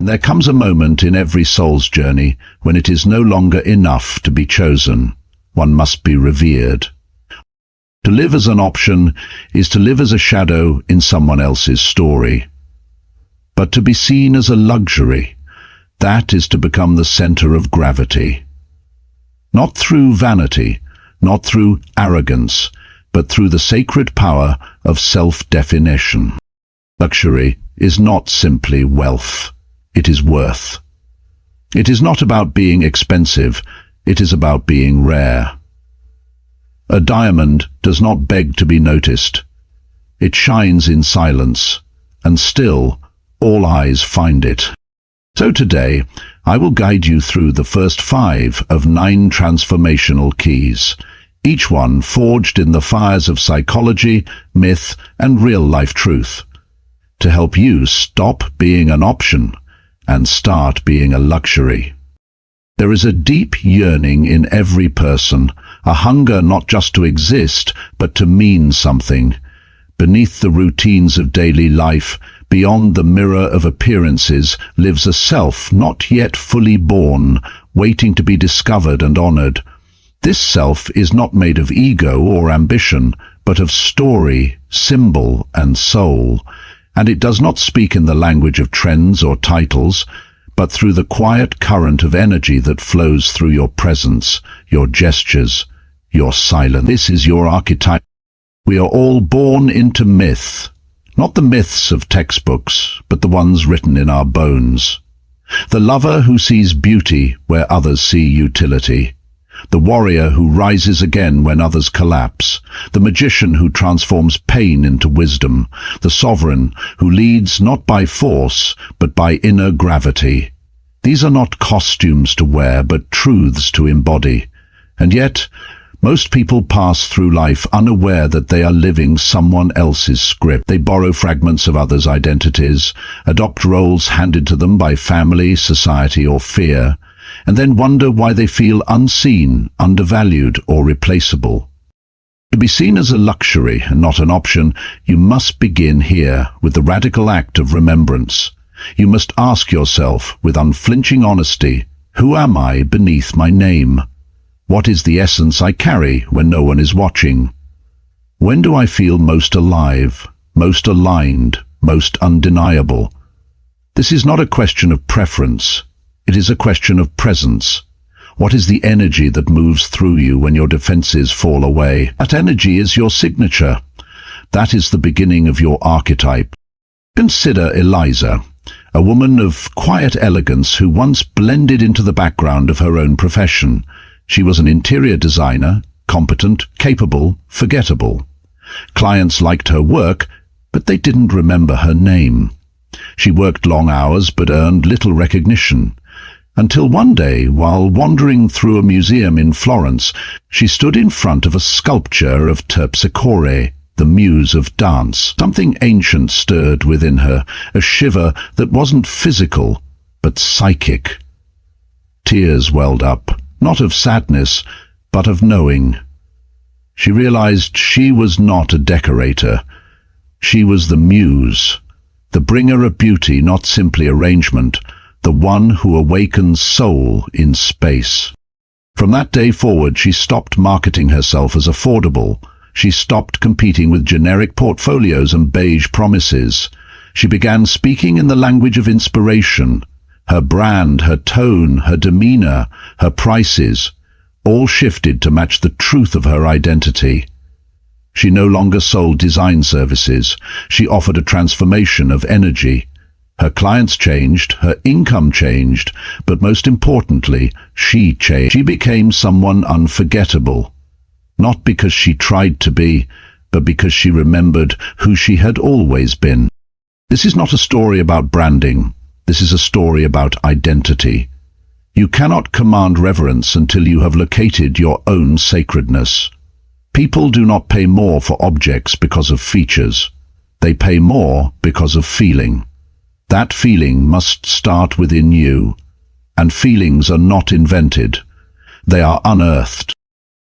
There comes a moment in every soul's journey when it is no longer enough to be chosen. One must be revered. To live as an option is to live as a shadow in someone else's story. But to be seen as a luxury, that is to become the center of gravity. Not through vanity, not through arrogance, but through the sacred power of self-definition. Luxury is not simply wealth. It is worth. It is not about being expensive, it is about being rare. A diamond does not beg to be noticed. It shines in silence, and still all eyes find it. So today, I will guide you through the first 5 of 9 transformational keys, each one forged in the fires of psychology, myth, and real-life truth, to help you stop being an option and start being a luxury. There is a deep yearning in every person, a hunger not just to exist, but to mean something. Beneath the routines of daily life, beyond the mirror of appearances, lives a self not yet fully born, waiting to be discovered and honored. This self is not made of ego or ambition, but of story, symbol, and soul. And it does not speak in the language of trends or titles, but through the quiet current of energy that flows through your presence, your gestures, your silence. This is your archetype. We are all born into myth, not the myths of textbooks, but the ones written in our bones. The lover who sees beauty where others see utility. The warrior who rises again when others collapse, the magician who transforms pain into wisdom, the sovereign who leads not by force, but by inner gravity. These are not costumes to wear, but truths to embody. And yet, most people pass through life unaware that they are living someone else's script. They borrow fragments of others' identities, adopt roles handed to them by family, society, or fear, and then wonder why they feel unseen, undervalued, or replaceable. To be seen as a luxury and not an option, you must begin here with the radical act of remembrance. You must ask yourself with unflinching honesty, who am I beneath my name? What is the essence I carry when no one is watching? When do I feel most alive, most aligned, most undeniable? This is not a question of preference. It is a question of presence. What is the energy that moves through you when your defenses fall away? That energy is your signature. That is the beginning of your archetype. Consider Eliza, a woman of quiet elegance who once blended into the background of her own profession. She was an interior designer, competent, capable, forgettable. Clients liked her work, but they didn't remember her name. She worked long hours but earned little recognition. Until one day, while wandering through a museum in Florence, she stood in front of a sculpture of Terpsichore, the muse of dance. Something ancient stirred within her, a shiver that wasn't physical, but psychic. Tears welled up, not of sadness, but of knowing. She realized she was not a decorator. She was the muse, the bringer of beauty, not simply arrangement, the one who awakens soul in space. From that day forward, she stopped marketing herself as affordable. She stopped competing with generic portfolios and beige promises. She began speaking in the language of inspiration. Her brand, her tone, her demeanor, her prices, all shifted to match the truth of her identity. She no longer sold design services. She offered a transformation of energy. Her clients changed, her income changed, but most importantly, she changed. She became someone unforgettable, not because she tried to be, but because she remembered who she had always been. This is not a story about branding. This is a story about identity. You cannot command reverence until you have located your own sacredness. People do not pay more for objects because of features. They pay more because of feeling. That feeling must start within you, and feelings are not invented. They are unearthed.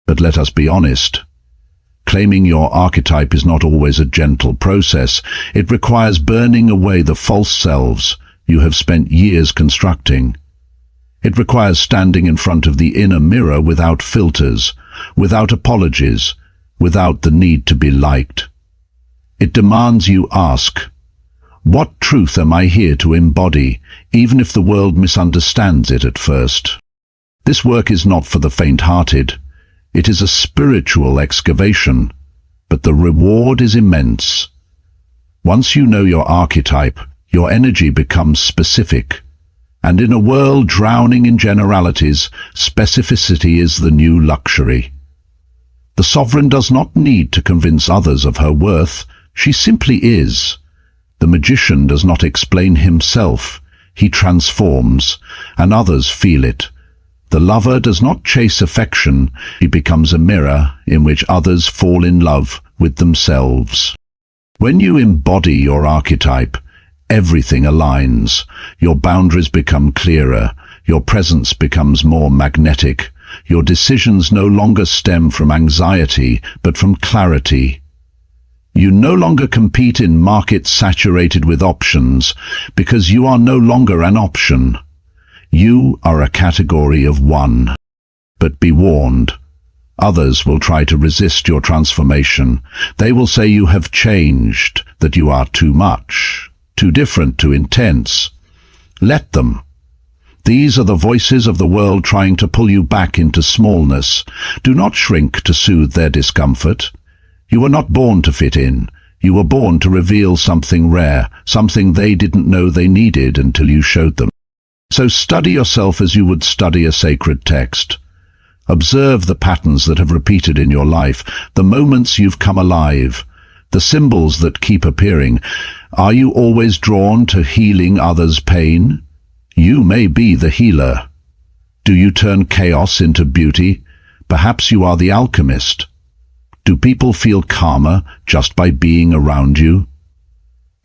But let us be honest. Claiming your archetype is not always a gentle process. It requires burning away the false selves, you have spent years constructing. It requires standing in front of the inner mirror without filters, without apologies, without the need to be liked. It demands you ask, what truth am I here to embody, even if the world misunderstands it at first? This work is not for the faint-hearted. It is a spiritual excavation, but the reward is immense. Once you know your archetype, your energy becomes specific. And in a world drowning in generalities, specificity is the new luxury. The sovereign does not need to convince others of her worth. She simply is. The magician does not explain himself. He transforms, and others feel it. The lover does not chase affection. He becomes a mirror in which others fall in love with themselves. When you embody your archetype, everything aligns. Your boundaries become clearer. Your presence becomes more magnetic. Your decisions no longer stem from anxiety, but from clarity. You no longer compete in markets saturated with options, because you are no longer an option. You are a category of one. But be warned. Others will try to resist your transformation. They will say you have changed, that you are too much, too different, too intense. Let them. These are the voices of the world trying to pull you back into smallness. Do not shrink to soothe their discomfort. You were not born to fit in. You were born to reveal something rare, something they didn't know they needed until you showed them. So study yourself as you would study a sacred text. Observe the patterns that have repeated in your life, the moments you've come alive, the symbols that keep appearing. Are you always drawn to healing others' pain? You may be the healer. Do you turn chaos into beauty? Perhaps you are the alchemist. Do people feel calmer just by being around you?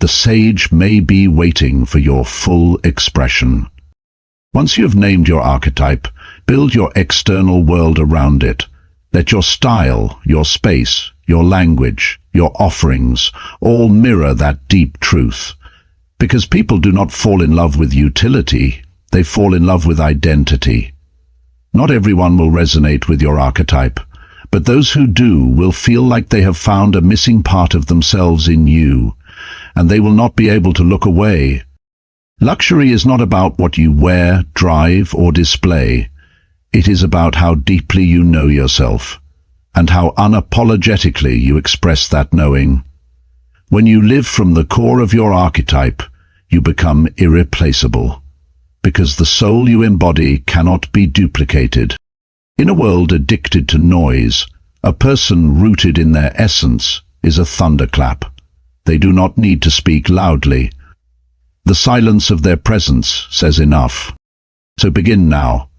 The sage may be waiting for your full expression. Once you have named your archetype, build your external world around it. Let your style, your space, your language, your offerings all mirror that deep truth. Because people do not fall in love with utility, they fall in love with identity. Not everyone will resonate with your archetype, but those who do will feel like they have found a missing part of themselves in you, and they will not be able to look away. Luxury is not about what you wear, drive, or display. It is about how deeply you know yourself, and how unapologetically you express that knowing. When you live from the core of your archetype, you become irreplaceable, because the soul you embody cannot be duplicated. In a world addicted to noise, a person rooted in their essence is a thunderclap. They do not need to speak loudly. The silence of their presence says enough. So begin now.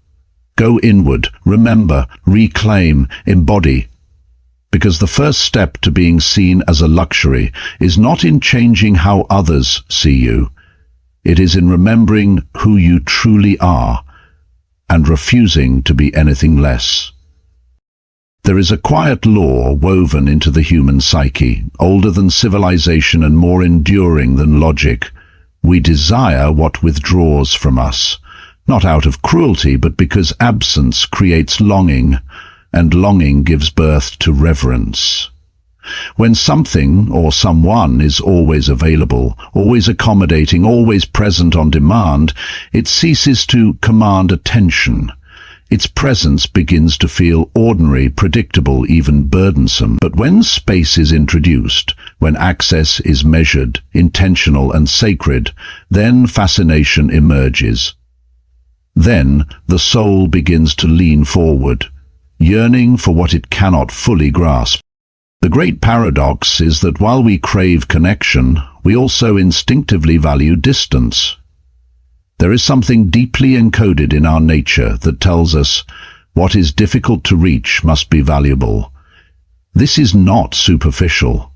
Go inward, remember, reclaim, embody. Because the first step to being seen as a luxury is not in changing how others see you. It is in remembering who you truly are and refusing to be anything less. There is a quiet law woven into the human psyche, older than civilization and more enduring than logic. We desire what withdraws from us, not out of cruelty, but because absence creates longing, and longing gives birth to reverence. When something or someone is always available, always accommodating, always present on demand, it ceases to command attention. Its presence begins to feel ordinary, predictable, even burdensome. But when space is introduced, when access is measured, intentional and sacred, then fascination emerges. Then the soul begins to lean forward, yearning for what it cannot fully grasp. The great paradox is that while we crave connection, we also instinctively value distance. There is something deeply encoded in our nature that tells us what is difficult to reach must be valuable. This is not superficial.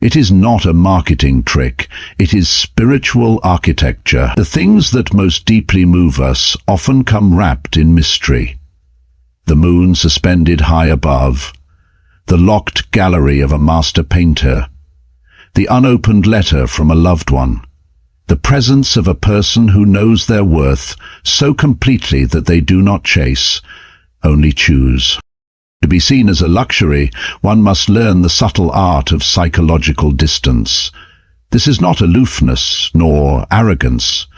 It is not a marketing trick. It is spiritual architecture. The things that most deeply move us often come wrapped in mystery. The moon suspended high above, the locked gallery of a master painter, the unopened letter from a loved one, the presence of a person who knows their worth so completely that they do not chase, only choose. To be seen as a luxury, one must learn the subtle art of psychological distance. This is not aloofness nor arrogance.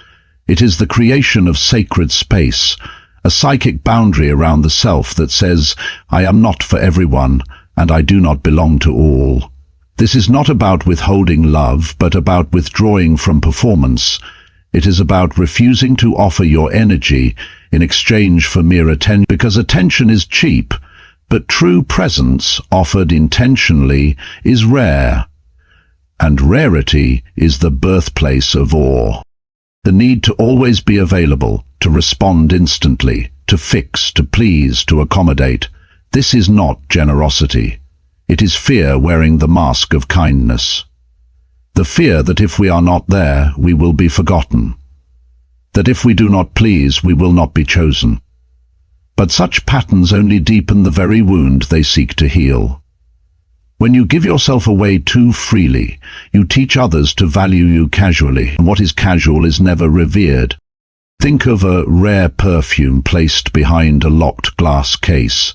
It is the creation of sacred space, a psychic boundary around the self that says, I am not for everyone, and I do not belong to all. This is not about withholding love, but about withdrawing from performance. It is about refusing to offer your energy in exchange for mere attention, because attention is cheap, but true presence offered intentionally is rare, and rarity is the birthplace of awe. The need to always be available, to respond instantly, to fix, to please, to accommodate, this is not generosity. It is fear wearing the mask of kindness. The fear that if we are not there, we will be forgotten. That if we do not please, we will not be chosen. But such patterns only deepen the very wound they seek to heal. When you give yourself away too freely, you teach others to value you casually, and what is casual is never revered. Think of a rare perfume placed behind a locked glass case.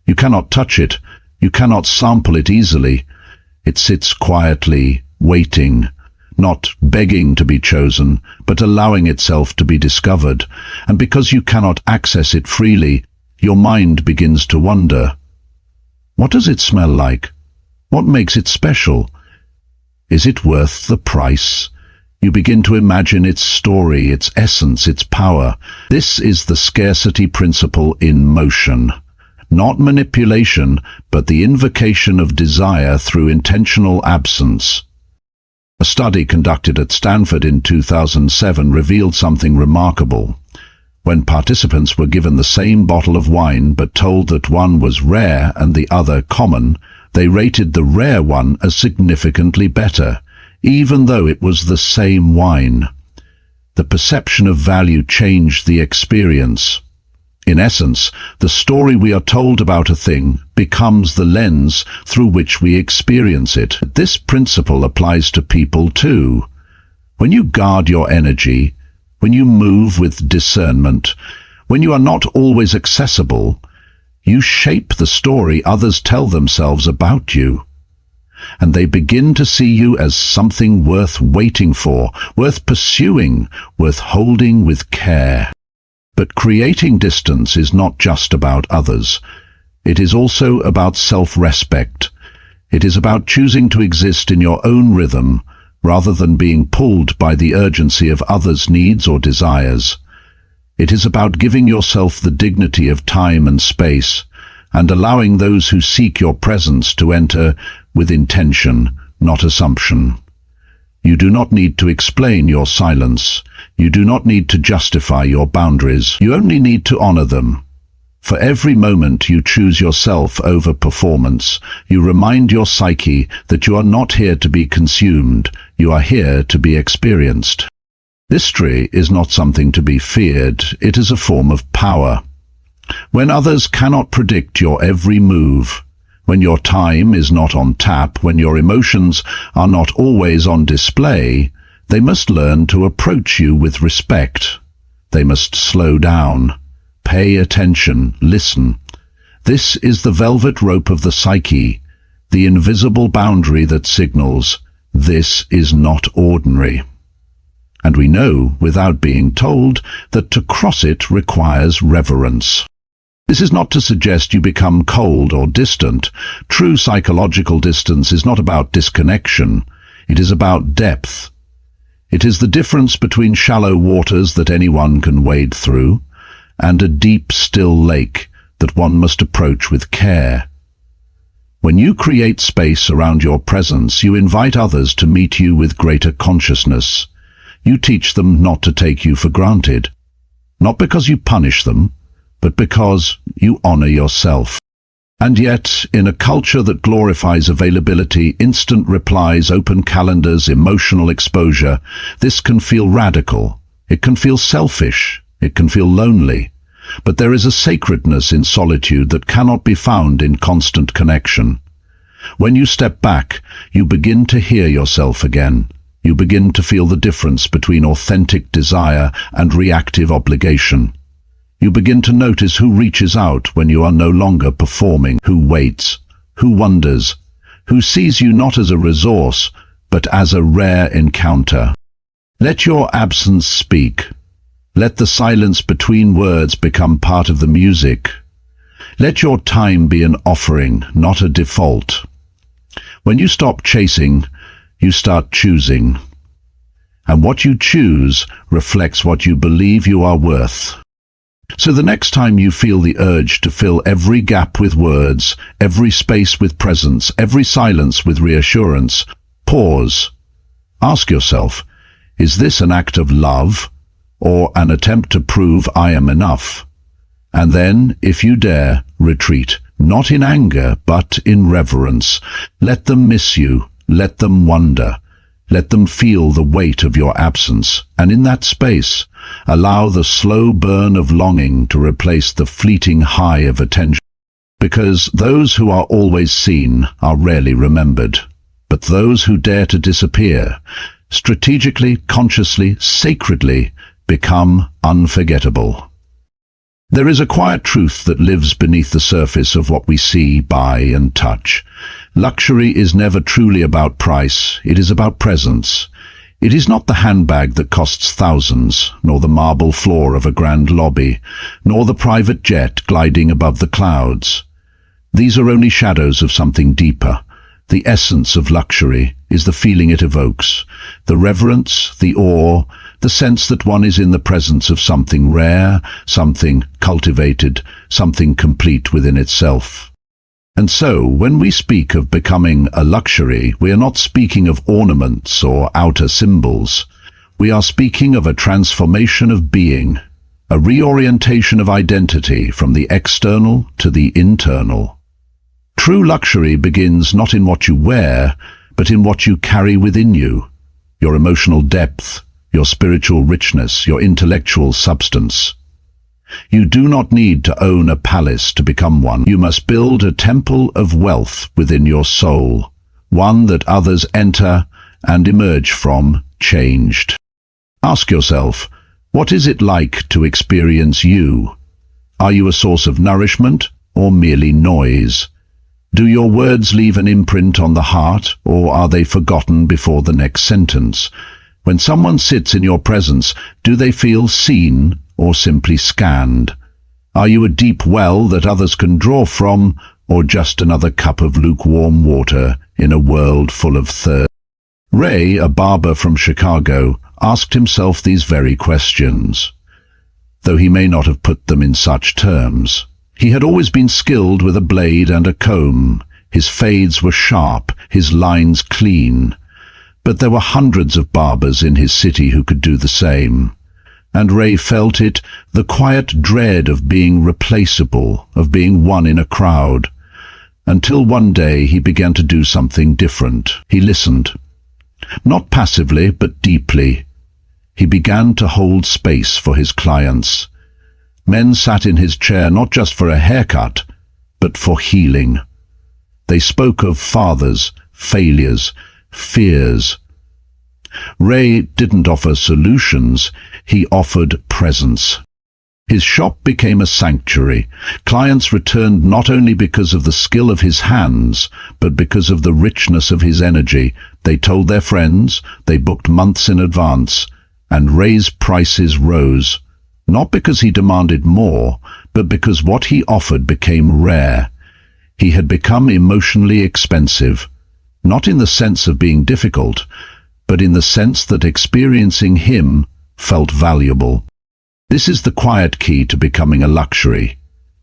You cannot touch it, you cannot sample it easily. It sits quietly, waiting, not begging to be chosen, but allowing itself to be discovered. And because you cannot access it freely, your mind begins to wonder. What does it smell like? What makes it special? Is it worth the price? You begin to imagine its story, its essence, its power. This is the scarcity principle in motion. Not manipulation, but the invocation of desire through intentional absence. A study conducted at Stanford in 2007 revealed something remarkable. When participants were given the same bottle of wine but told that one was rare and the other common, they rated the rare one as significantly better, even though it was the same wine. The perception of value changed the experience. In essence, the story we are told about a thing becomes the lens through which we experience it. This principle applies to people too. When you guard your energy, when you move with discernment, when you are not always accessible, you shape the story others tell themselves about you. And they begin to see you as something worth waiting for, worth pursuing, worth holding with care. But creating distance is not just about others. It is also about self-respect. It is about choosing to exist in your own rhythm, rather than being pulled by the urgency of others' needs or desires. It is about giving yourself the dignity of time and space, and allowing those who seek your presence to enter with intention, not assumption. You do not need to explain your silence. You do not need to justify your boundaries. You only need to honor them. For every moment you choose yourself over performance, you remind your psyche that you are not here to be consumed, you are here to be experienced. Mystery is not something to be feared, it is a form of power. When others cannot predict your every move, when your time is not on tap, when your emotions are not always on display, they must learn to approach you with respect. They must slow down. Pay attention, listen. This is the velvet rope of the psyche, the invisible boundary that signals, this is not ordinary. And we know, without being told, that to cross it requires reverence. This is not to suggest you become cold or distant. True psychological distance is not about disconnection. It is about depth. It is the difference between shallow waters that anyone can wade through, and a deep, still lake that one must approach with care. When you create space around your presence, you invite others to meet you with greater consciousness. You teach them not to take you for granted, not because you punish them, but because you honor yourself. And yet, in a culture that glorifies availability, instant replies, open calendars, emotional exposure, this can feel radical. It can feel selfish. It can feel lonely, but there is a sacredness in solitude that cannot be found in constant connection. When you step back, you begin to hear yourself again. You begin to feel the difference between authentic desire and reactive obligation. You begin to notice who reaches out when you are no longer performing, who waits, who wonders, who sees you not as a resource, but as a rare encounter. Let your absence speak. Let the silence between words become part of the music. Let your time be an offering, not a default. When you stop chasing, you start choosing. And what you choose reflects what you believe you are worth. So the next time you feel the urge to fill every gap with words, every space with presence, every silence with reassurance, pause. Ask yourself, is this an act of love or an attempt to prove I am enough? And then, if you dare, retreat, not in anger, but in reverence. Let them miss you, let them wonder. Let them feel the weight of your absence, and in that space, allow the slow burn of longing to replace the fleeting high of attention. Because those who are always seen are rarely remembered, but those who dare to disappear, strategically, consciously, sacredly, become unforgettable. There is a quiet truth that lives beneath the surface of what we see, buy, and touch. Luxury is never truly about price, it is about presence. It is not the handbag that costs thousands, nor the marble floor of a grand lobby, nor the private jet gliding above the clouds. These are only shadows of something deeper. The essence of luxury is the feeling it evokes, the reverence, the awe, the sense that one is in the presence of something rare, something cultivated, something complete within itself. And so, when we speak of becoming a luxury, we are not speaking of ornaments or outer symbols. We are speaking of a transformation of being, a reorientation of identity from the external to the internal. True luxury begins not in what you wear, but in what you carry within you, your emotional depth, your spiritual richness, your intellectual substance. You do not need to own a palace to become one. You must build a temple of wealth within your soul, one that others enter and emerge from changed. Ask yourself, what is it like to experience you? Are you a source of nourishment or merely noise? Do your words leave an imprint on the heart, or are they forgotten before the next sentence? When someone sits in your presence, do they feel seen or simply scanned? Are you a deep well that others can draw from, or just another cup of lukewarm water in a world full of thirst? Ray, a barber from Chicago, asked himself these very questions, though he may not have put them in such terms. He had always been skilled with a blade and a comb. His fades were sharp, his lines clean. But there were hundreds of barbers in his city who could do the same. And Ray felt it, the quiet dread of being replaceable, of being one in a crowd. Until one day he began to do something different. He listened. Not passively, but deeply. He began to hold space for his clients. Men sat in his chair not just for a haircut, but for healing. They spoke of fathers, failures, fears. Ray didn't offer solutions, he offered presence. His shop became a sanctuary. Clients returned not only because of the skill of his hands, but because of the richness of his energy. They told their friends, they booked months in advance, and Ray's prices rose, not because he demanded more, but because what he offered became rare. He had become emotionally expensive, not in the sense of being difficult, but in the sense that experiencing him felt valuable. This is the quiet key to becoming a luxury.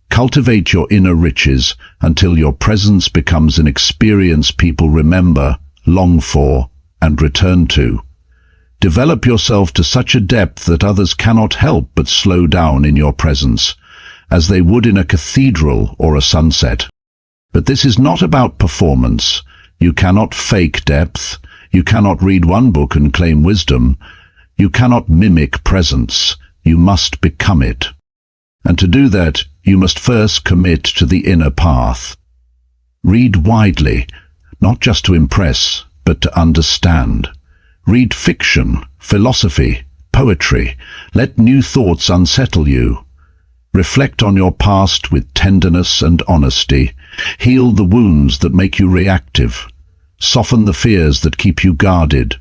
Cultivate your inner riches until your presence becomes an experience people remember, long for, and return to. Develop yourself to such a depth that others cannot help but slow down in your presence, as they would in a cathedral or a sunset. But this is not about performance. You cannot fake depth. You cannot read one book and claim wisdom. You cannot mimic presence. You must become it. And to do that, you must first commit to the inner path. Read widely, not just to impress, but to understand. Read fiction, philosophy, poetry. Let new thoughts unsettle you. Reflect on your past with tenderness and honesty. Heal the wounds that make you reactive. Soften the fears that keep you guarded.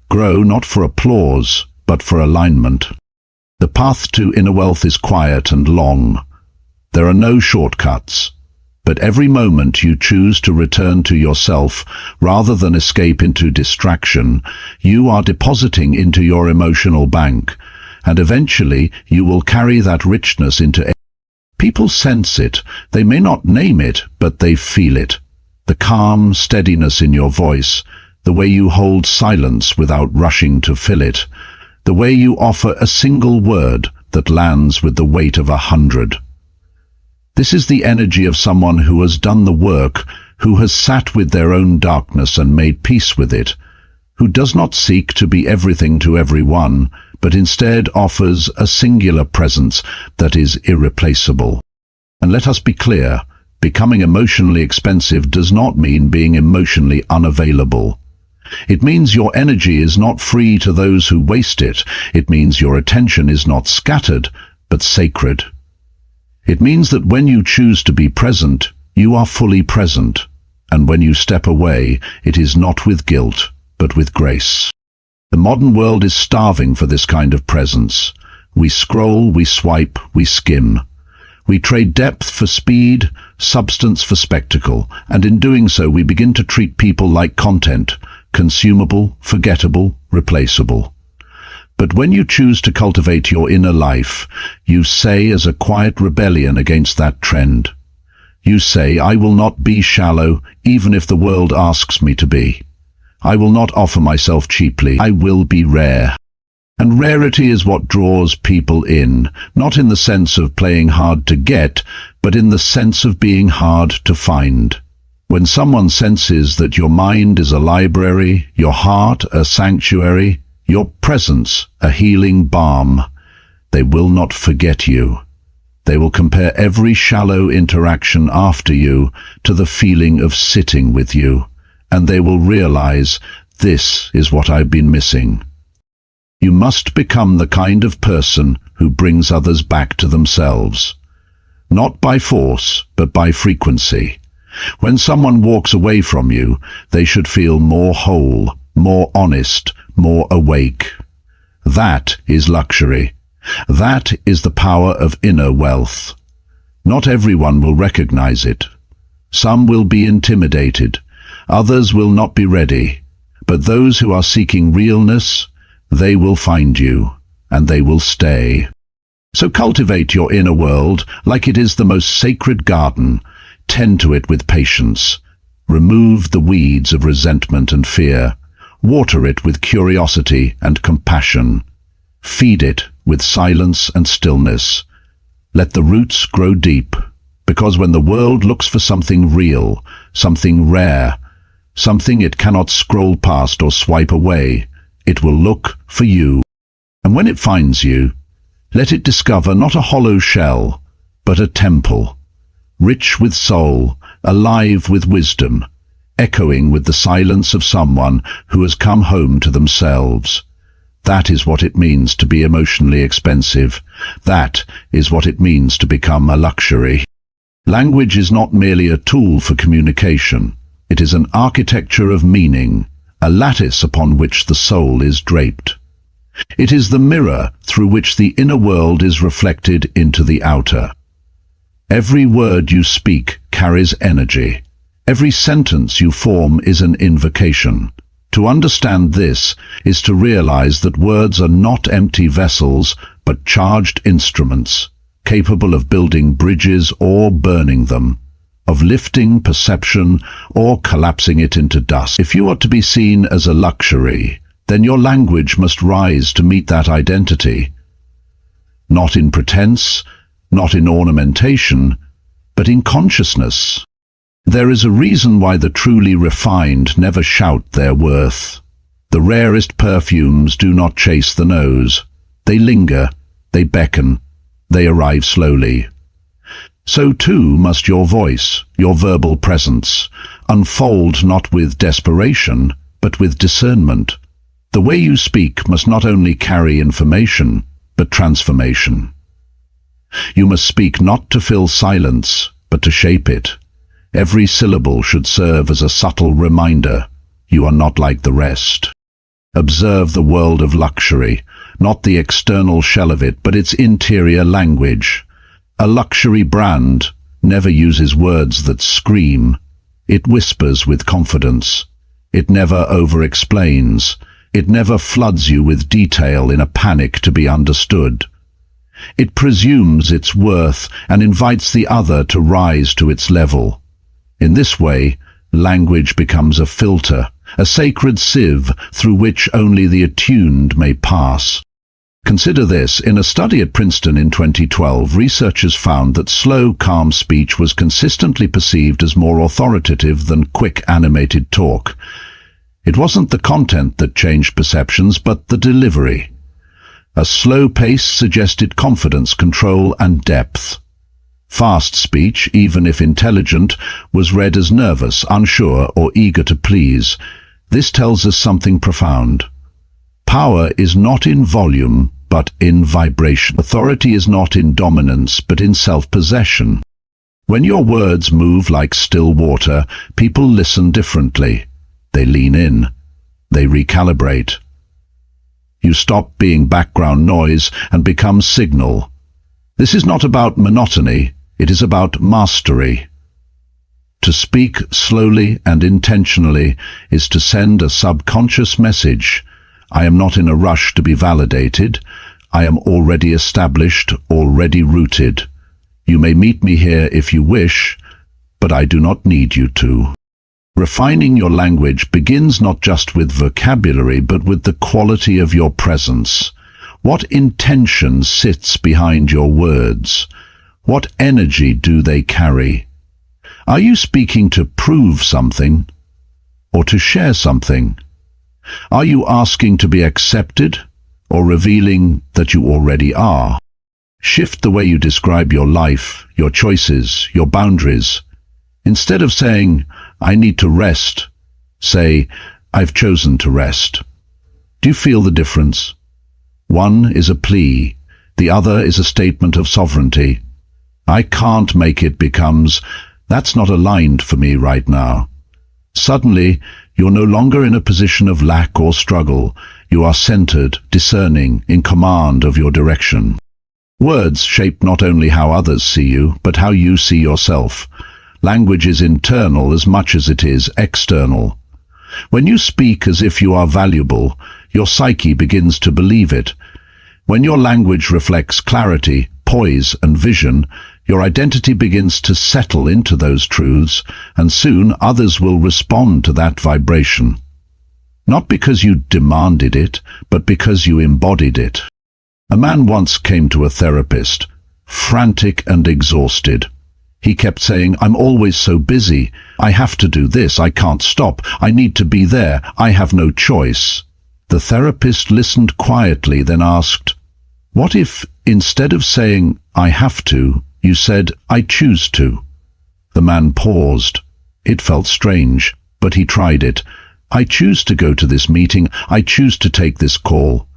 Grow not for applause, but for alignment. The path to inner wealth is quiet and long. There are no shortcuts. But every moment you choose to return to yourself rather than escape into distraction, you are depositing into your emotional bank, and eventually you will carry that richness into. People sense it. They may not name it, but they feel it. The calm steadiness in your voice, the way you hold silence without rushing to fill it, the way you offer a single word that lands with the weight of 100. This is the energy of someone who has done the work, who has sat with their own darkness and made peace with it, who does not seek to be everything to everyone, but instead offers a singular presence that is irreplaceable. And let us be clear, becoming emotionally expensive does not mean being emotionally unavailable. It means your energy is not free to those who waste it. It means your attention is not scattered, but sacred. It means that when you choose to be present, you are fully present, and when you step away, it is not with guilt, but with grace. The modern world is starving for this kind of presence. We scroll, we swipe, we skim. We trade depth for speed, substance for spectacle, and in doing so we begin to treat people like content, consumable, forgettable, replaceable. But when you choose to cultivate your inner life, you say as a quiet rebellion against that trend. You say, I will not be shallow, even if the world asks me to be. I will not offer myself cheaply. I will be rare. And rarity is what draws people in, not in the sense of playing hard to get, but in the sense of being hard to find. When someone senses that your mind is a library, your heart a sanctuary, your presence a healing balm, they will not forget you. They will compare every shallow interaction after you to the feeling of sitting with you, and they will realize, this is what I've been missing. You must become the kind of person who brings others back to themselves. Not by force, but by frequency. When someone walks away from you, they should feel more whole, more honest, more awake. That is luxury. That is the power of inner wealth. Not everyone will recognize it. Some will be intimidated. Others will not be ready. But those who are seeking realness, they will find you, and they will stay. So cultivate your inner world like it is the most sacred garden. Tend to it with patience. Remove the weeds of resentment and fear. Water it with curiosity and compassion. Feed it with silence and stillness. Let the roots grow deep, because when the world looks for something real, something rare, something it cannot scroll past or swipe away, it will look for you. And when it finds you, let it discover not a hollow shell, but a temple, rich with soul, alive with wisdom, echoing with the silence of someone who has come home to themselves. That is what it means to be emotionally expensive. That is what it means to become a luxury. Language is not merely a tool for communication. It is an architecture of meaning, a lattice upon which the soul is draped. It is the mirror through which the inner world is reflected into the outer. Every word you speak carries energy. Every sentence you form is an invocation. To understand this is to realize that words are not empty vessels, but charged instruments, capable of building bridges or burning them, of lifting perception or collapsing it into dust. If you are to be seen as a luxury, then your language must rise to meet that identity. Not in pretense, not in ornamentation, but in consciousness. There is a reason why the truly refined never shout their worth. The rarest perfumes do not chase the nose. They linger, they beckon, they arrive slowly. So too must your voice, your verbal presence, unfold not with desperation, but with discernment. The way you speak must not only carry information, but transformation. You must speak not to fill silence, but to shape it. Every syllable should serve as a subtle reminder, you are not like the rest. Observe the world of luxury, not the external shell of it, but its interior language. A luxury brand never uses words that scream. It whispers with confidence. It never over-explains. It never floods you with detail in a panic to be understood. It presumes its worth and invites the other to rise to its level. In this way, language becomes a filter, a sacred sieve through which only the attuned may pass. Consider this. In a study at Princeton in 2012, researchers found that slow, calm speech was consistently perceived as more authoritative than quick, animated talk. It wasn't the content that changed perceptions, but the delivery. A slow pace suggested confidence, control, and depth. Fast speech, even if intelligent, was read as nervous, unsure, or eager to please. This tells us something profound. Power is not in volume, but in vibration. Authority is not in dominance, but in self-possession. When your words move like still water, people listen differently. They lean in. They recalibrate. You stop being background noise and become signal. This is not about monotony, it is about mastery. To speak slowly and intentionally is to send a subconscious message. I am not in a rush to be validated. I am already established, already rooted. You may meet me here if you wish, but I do not need you to. Refining your language begins not just with vocabulary, but with the quality of your presence. What intention sits behind your words? What energy do they carry? Are you speaking to prove something or to share something? Are you asking to be accepted or revealing that you already are? Shift the way you describe your life, your choices, your boundaries. Instead of saying, I need to rest, say, I've chosen to rest. Do you feel the difference? One is a plea, the other is a statement of sovereignty. I can't make it becomes, that's not aligned for me right now. Suddenly, you're no longer in a position of lack or struggle. You are centered, discerning, in command of your direction. Words shape not only how others see you, but how you see yourself. Language is internal as much as it is external. When you speak as if you are valuable, your psyche begins to believe it. When your language reflects clarity, poise, and vision, your identity begins to settle into those truths, and soon others will respond to that vibration. Not because you demanded it, but because you embodied it. A man once came to a therapist, frantic and exhausted. He kept saying, I'm always so busy. I have to do this. I can't stop. I need to be there. I have no choice. The therapist listened quietly, then asked, what if, instead of saying, I have to, you said, I choose to? The man paused. It felt strange, but he tried it. I choose to go to this meeting. I choose to take this call.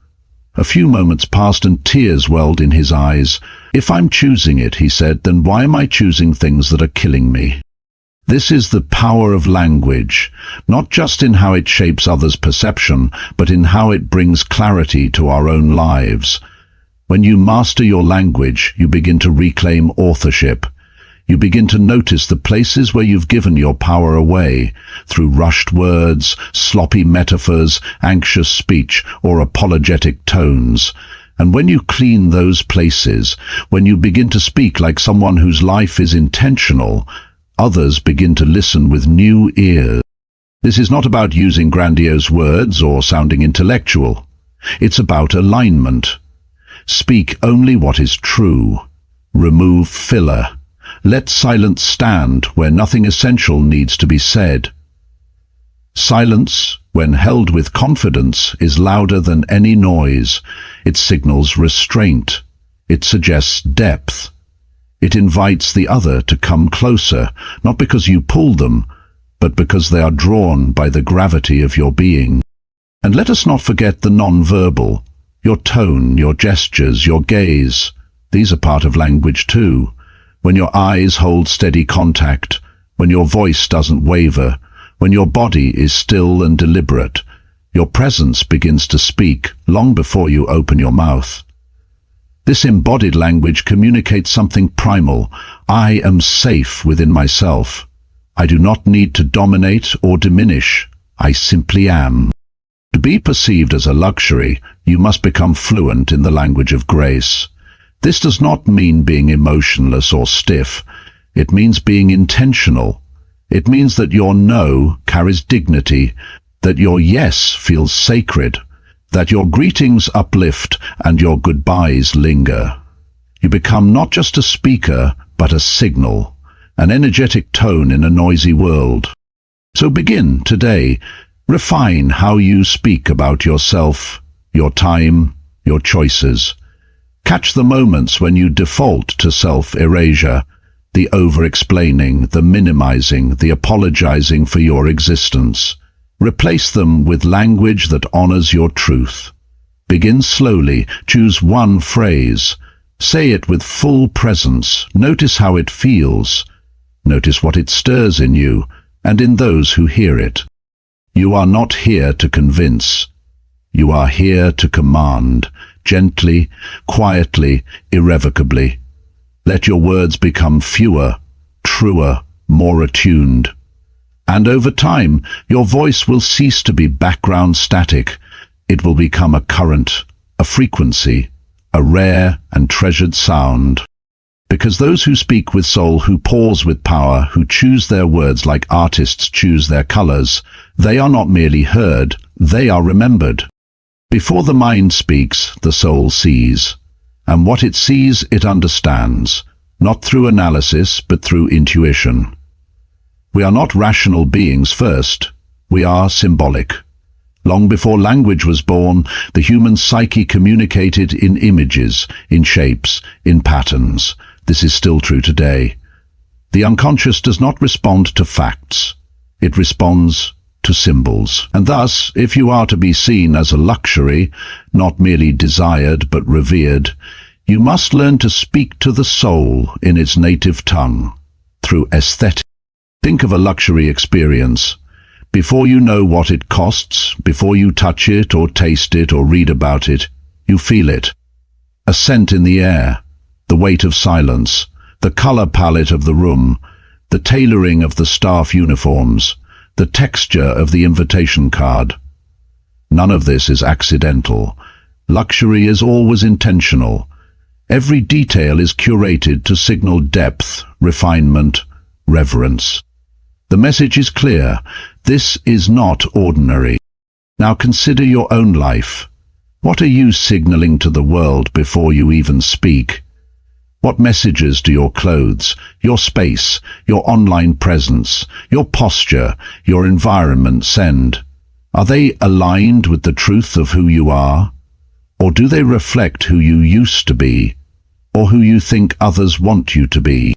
A few moments passed and tears welled in his eyes. If I'm choosing it, he said, then why am I choosing things that are killing me? This is the power of language, not just in how it shapes others' perception, but in how it brings clarity to our own lives. When you master your language, you begin to reclaim authorship. You begin to notice the places where you've given your power away, through rushed words, sloppy metaphors, anxious speech, or apologetic tones. And when you clean those places, when you begin to speak like someone whose life is intentional, others begin to listen with new ears. This is not about using grandiose words or sounding intellectual. It's about alignment. Speak only what is true. Remove filler. Let silence stand where nothing essential needs to be said. Silence, when held with confidence, is louder than any noise. It signals restraint. It suggests depth. It invites the other to come closer, not because you pull them, but because they are drawn by the gravity of your being. And let us not forget the non-verbal. Your tone, your gestures, your gaze. These are part of language too. When your eyes hold steady contact, when your voice doesn't waver, when your body is still and deliberate, your presence begins to speak long before you open your mouth. This embodied language communicates something primal. I am safe within myself. I do not need to dominate or diminish. I simply am. To be perceived as a luxury, you must become fluent in the language of grace. This does not mean being emotionless or stiff. It means being intentional. It means that your no carries dignity, that your yes feels sacred, that your greetings uplift and your goodbyes linger. You become not just a speaker, but a signal, an energetic tone in a noisy world. So begin today. Refine how you speak about yourself, your time, your choices. Catch the moments when you default to self-erasure, the over-explaining, the minimizing, the apologizing for your existence. Replace them with language that honors your truth. Begin slowly, choose one phrase. Say it with full presence. Notice how it feels. Notice what it stirs in you and in those who hear it. You are not here to convince. You are here to command, gently, quietly, irrevocably. Let your words become fewer, truer, more attuned. And over time, your voice will cease to be background static. It will become a current, a frequency, a rare and treasured sound. Because those who speak with soul, who pause with power, who choose their words like artists choose their colors, they are not merely heard, they are remembered. Before the mind speaks, the soul sees. And what it sees, it understands, not through analysis, but through intuition. We are not rational beings first, we are symbolic. Long before language was born, the human psyche communicated in images, in shapes, in patterns. This is still true today. The unconscious does not respond to facts. It responds to symbols. And thus, if you are to be seen as a luxury, not merely desired but revered, you must learn to speak to the soul in its native tongue, through aesthetic. Think of a luxury experience. Before you know what it costs, before you touch it or taste it or read about it, you feel it. A scent in the air, the weight of silence, the color palette of the room, the tailoring of the staff uniforms, the texture of the invitation card. None of this is accidental. Luxury is always intentional. Every detail is curated to signal depth, refinement, reverence. The message is clear. This is not ordinary. Now consider your own life. What are you signaling to the world before you even speak? What messages do your clothes, your space, your online presence, your posture, your environment send? Are they aligned with the truth of who you are? Or do they reflect who you used to be, or who you think others want you to be?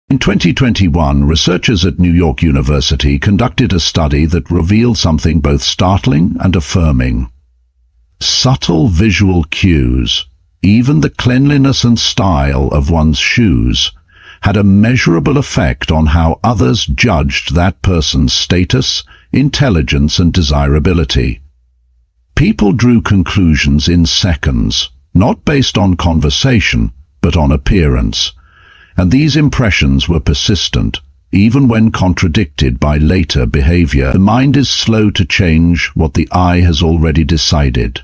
In 2021, researchers at New York University conducted a study that revealed something both startling and affirming. Subtle visual cues, even the cleanliness and style of one's shoes, had a measurable effect on how others judged that person's status, intelligence, and desirability. People drew conclusions in seconds, not based on conversation, but on appearance. And these impressions were persistent, even when contradicted by later behavior. The mind is slow to change what the eye has already decided.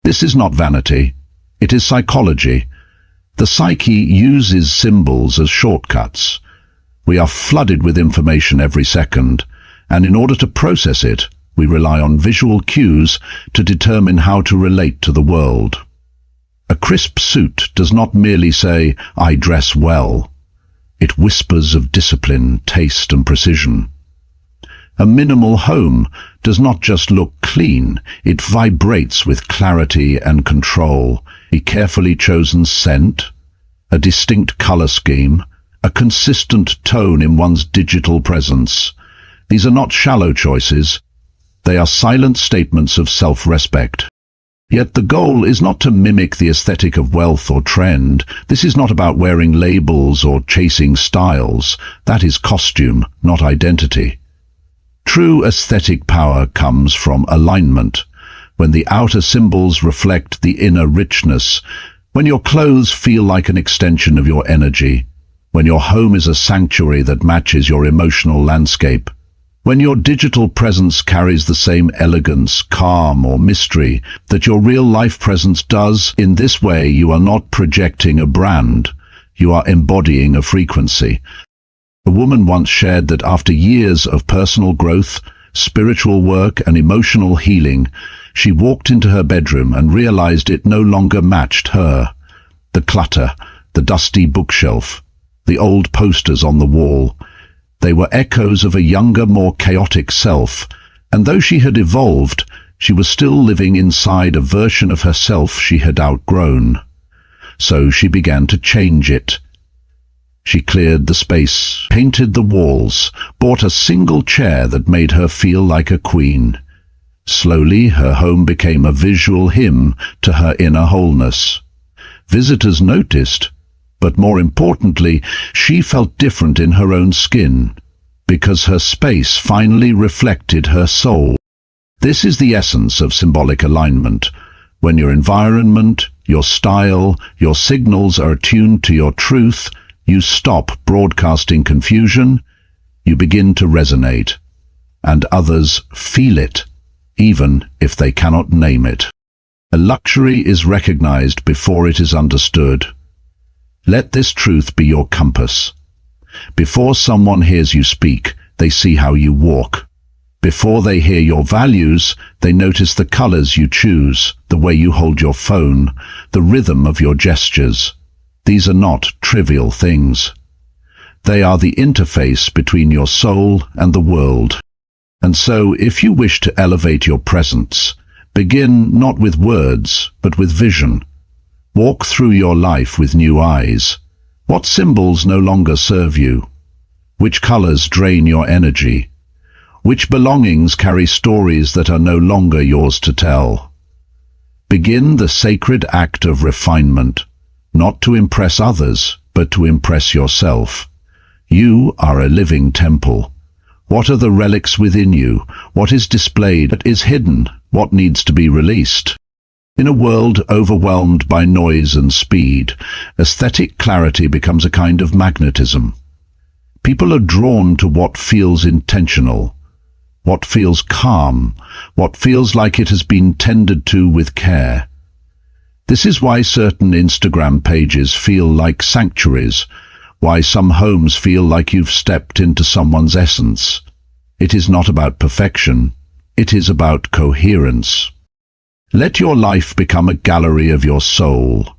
This is not vanity. It is psychology. The psyche uses symbols as shortcuts. We are flooded with information every second, and in order to process it, we rely on visual cues to determine how to relate to the world. A crisp suit does not merely say, "I dress well." It whispers of discipline, taste, and precision. A minimal home does not just look clean, it vibrates with clarity and control. A carefully chosen scent, a distinct color scheme, a consistent tone in one's digital presence. These are not shallow choices. They are silent statements of self-respect. Yet the goal is not to mimic the aesthetic of wealth or trend. This is not about wearing labels or chasing styles. That is costume, not identity. True aesthetic power comes from alignment, when the outer symbols reflect the inner richness, when your clothes feel like an extension of your energy, when your home is a sanctuary that matches your emotional landscape, when your digital presence carries the same elegance, calm, or mystery that your real-life presence does. In this way, you are not projecting a brand, you are embodying a frequency. A woman once shared that after years of personal growth, spiritual work, and emotional healing, she walked into her bedroom and realized it no longer matched her. The clutter, the dusty bookshelf, the old posters on the wall, they were echoes of a younger, more chaotic self, and though she had evolved, she was still living inside a version of herself she had outgrown. So she began to change it. She cleared the space, painted the walls, bought a single chair that made her feel like a queen. Slowly, her home became a visual hymn to her inner wholeness. Visitors noticed, but more importantly, she felt different in her own skin, because her space finally reflected her soul. This is the essence of symbolic alignment. When your environment, your style, your signals are attuned to your truth, you stop broadcasting confusion, you begin to resonate, and others feel it, even if they cannot name it. A luxury is recognized before it is understood. Let this truth be your compass. Before someone hears you speak, they see how you walk. Before they hear your values, they notice the colors you choose, the way you hold your phone, the rhythm of your gestures. These are not trivial things. They are the interface between your soul and the world. And so, if you wish to elevate your presence, begin not with words, but with vision. Walk through your life with new eyes. What symbols no longer serve you? Which colors drain your energy? Which belongings carry stories that are no longer yours to tell? Begin the sacred act of refinement, not to impress others, but to impress yourself. You are a living temple. What are the relics within you? What is displayed? What is hidden? What needs to be released? In a world overwhelmed by noise and speed, aesthetic clarity becomes a kind of magnetism. People are drawn to what feels intentional, what feels calm, what feels like it has been tended to with care. This is why certain Instagram pages feel like sanctuaries, why some homes feel like you've stepped into someone's essence. It is not about perfection, it is about coherence. Let your life become a gallery of your soul.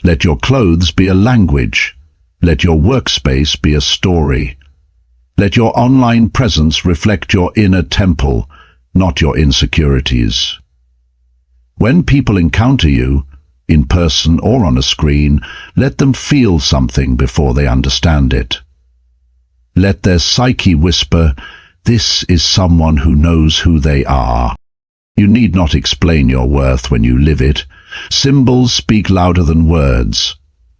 Let your clothes be a language. Let your workspace be a story. Let your online presence reflect your inner temple, not your insecurities. When people encounter you, in person or on a screen, let them feel something before they understand it. Let their psyche whisper, "This is someone who knows who they are." You need not explain your worth when you live it. Symbols speak louder than words.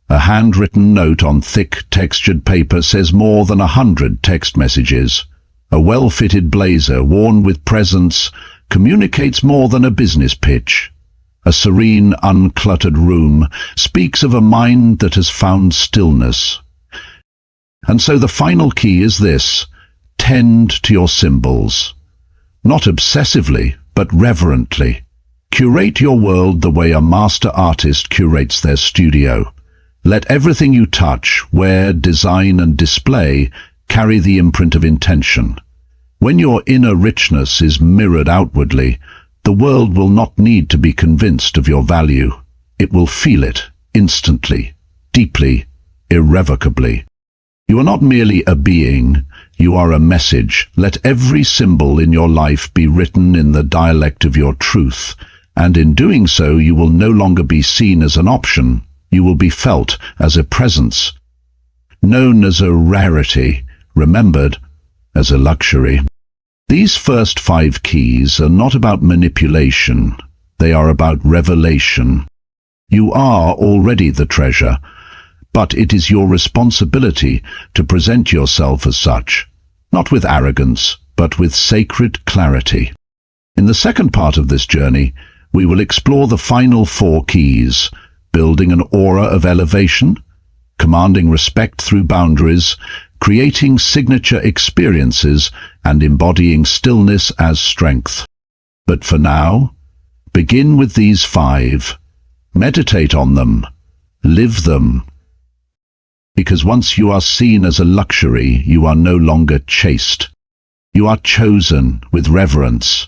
A handwritten note on thick, textured paper says more than 100 text messages. A well-fitted blazer worn with presence communicates more than a business pitch. A serene, uncluttered room speaks of a mind that has found stillness. And so the final key is this: tend to your symbols. Not obsessively, but reverently. Curate your world the way a master artist curates their studio. Let everything you touch, wear, design, and display carry the imprint of intention. When your inner richness is mirrored outwardly, the world will not need to be convinced of your value. It will feel it, instantly, deeply, irrevocably. You are not merely a being, you are a message. Let every symbol in your life be written in the dialect of your truth, and in doing so you will no longer be seen as an option, you will be felt as a presence, known as a rarity, remembered as a luxury. These first 5 keys are not about manipulation, they are about revelation. You are already the treasure, but it is your responsibility to present yourself as such, not with arrogance, but with sacred clarity. In the second part of this journey, we will explore the final 4 keys: building an aura of elevation, commanding respect through boundaries, creating signature experiences, and embodying stillness as strength. But for now, begin with these 5. Meditate on them. Live them. Because once you are seen as a luxury, you are no longer chaste. You are chosen with reverence.